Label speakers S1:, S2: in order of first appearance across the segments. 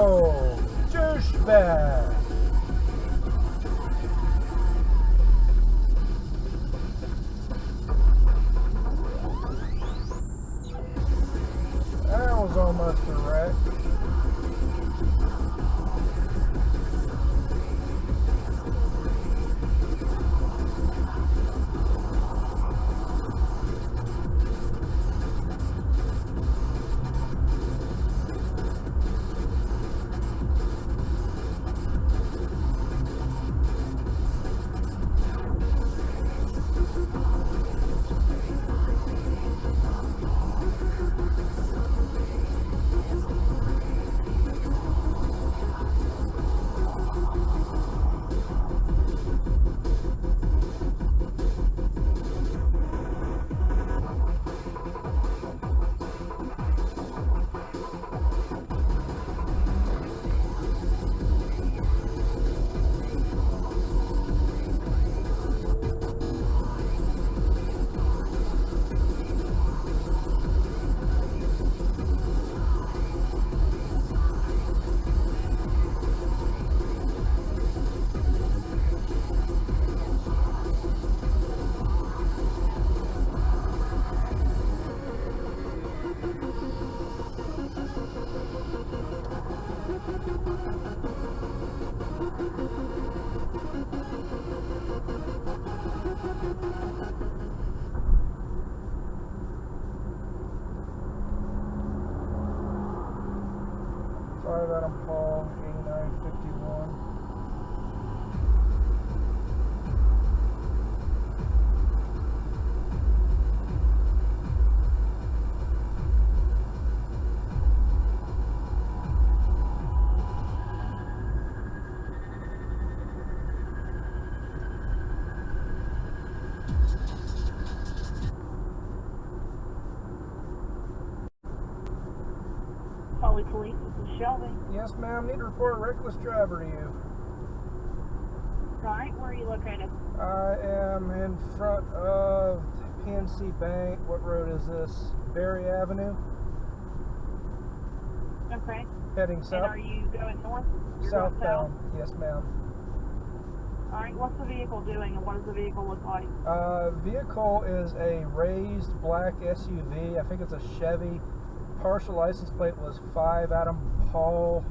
S1: Oh, douchebag. That was almost a wreck. Sorry about him, Paul. 8951.
S2: Holly Police, this is Shelby.
S1: Yes, ma'am. Need to report a reckless driver to you.
S2: Alright, where are you located?
S1: I am in front of PNC Bank. What road is this? Berry Avenue.
S2: Okay.
S1: Heading south.
S2: And are you going north? You're
S1: Southbound.
S2: going south?
S1: Yes, ma'am.
S2: Alright, what's the vehicle doing and what does the vehicle look like?
S1: Vehicle is a raised black SUV. I think it's a Chevy. Partial license plate was 5 Adam Paul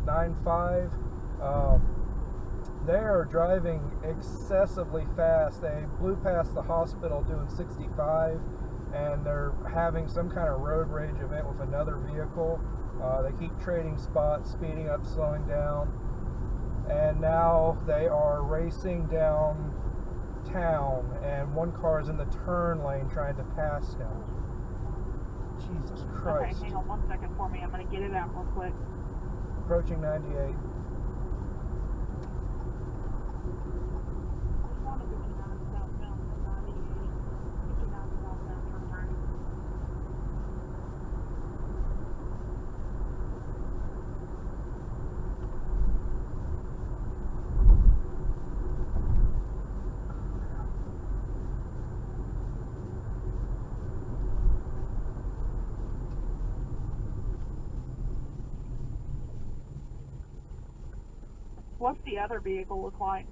S1: 95. They are driving excessively fast. They blew past the hospital doing 65, and they're having some kind of road rage event with another vehicle. They keep trading spots, speeding up, slowing down, and now they are racing down town, and one car is in the turn lane trying to pass him. Jesus Christ.
S2: Okay, hang on 1 second for me. I'm going to get it out real quick.
S1: Approaching 98.
S2: What's the other vehicle look like?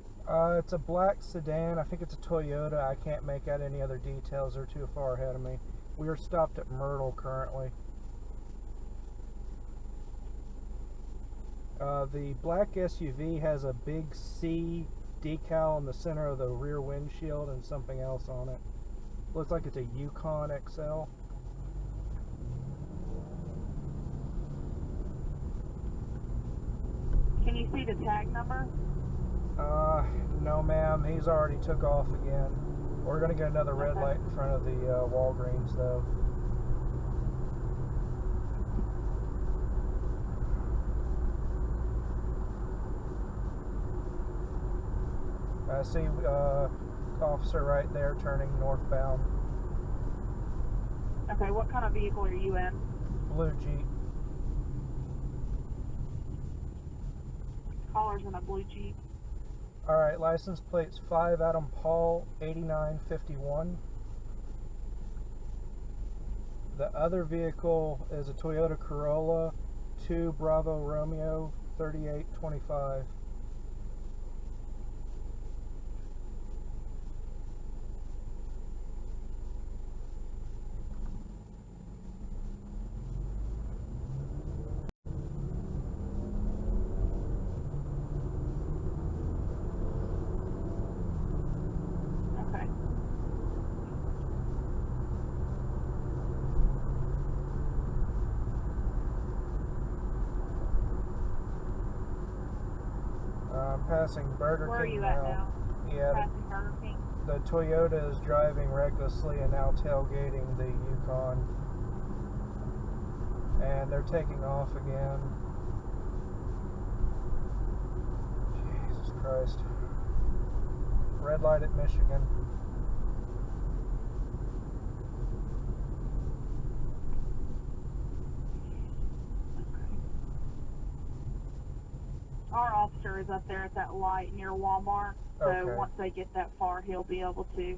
S1: It's a black sedan. I think it's a Toyota. I can't make out any other details. They're too far ahead of me. We are stopped at Myrtle currently. The black SUV has a big C decal in the center of the rear windshield and something else on it. Looks like it's a Yukon XL.
S2: Can you see the tag number?
S1: No ma'am, he's already took off again. We're gonna get another red light in front of the Walgreens though. I see officer right there turning northbound.
S2: Okay, what kind of vehicle are you in?
S1: Blue Jeep.
S2: Caller's in a blue Jeep.
S1: Alright, license plate's 5 Adam Paul 8951. The other vehicle is a Toyota Corolla. 2 Bravo Romeo 3825.
S2: Okay.
S1: I'm passing Burger
S2: Where are
S1: King
S2: you
S1: now.
S2: at now?
S1: Yeah,
S2: Passing Burger King?
S1: the Toyota is driving recklessly and now tailgating the Yukon. And they're taking off again. Jesus Christ. Red light at Michigan.
S2: Our officer is up there at that light near Walmart, so
S1: Okay.
S2: once they get that far, he'll be able to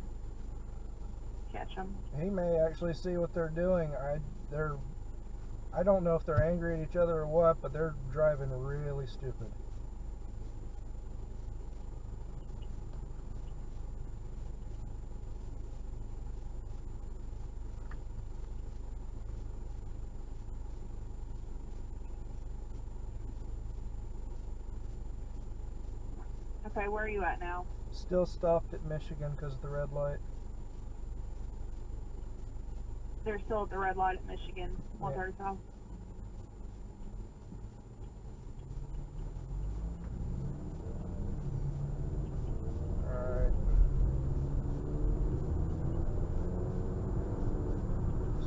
S2: catch them.
S1: He may actually see what they're doing. I don't know if they're angry at each other or what, but they're driving really stupid.
S2: Okay, where are you at now?
S1: Still stopped at Michigan because of the red light.
S2: They're still at the red light at Michigan, 135.
S1: Alright.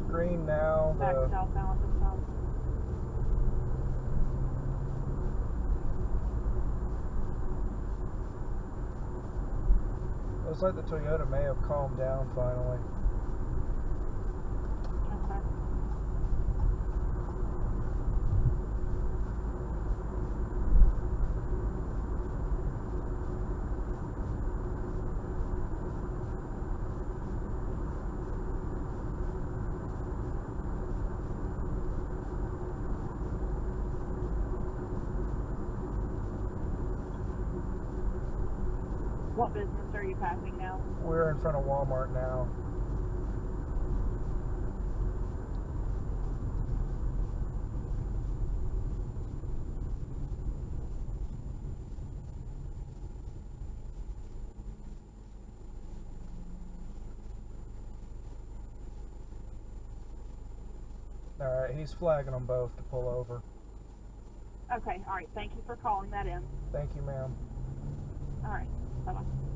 S1: Screen now.
S2: Back southbound this time.
S1: Looks like the Toyota may have calmed down finally.
S2: Okay. What business are you passing now?
S1: We're in front of Walmart now. Alright, he's flagging them both to pull over.
S2: Okay, all right. Thank you for calling that in.
S1: Thank you, ma'am.
S2: All right. Bye-bye.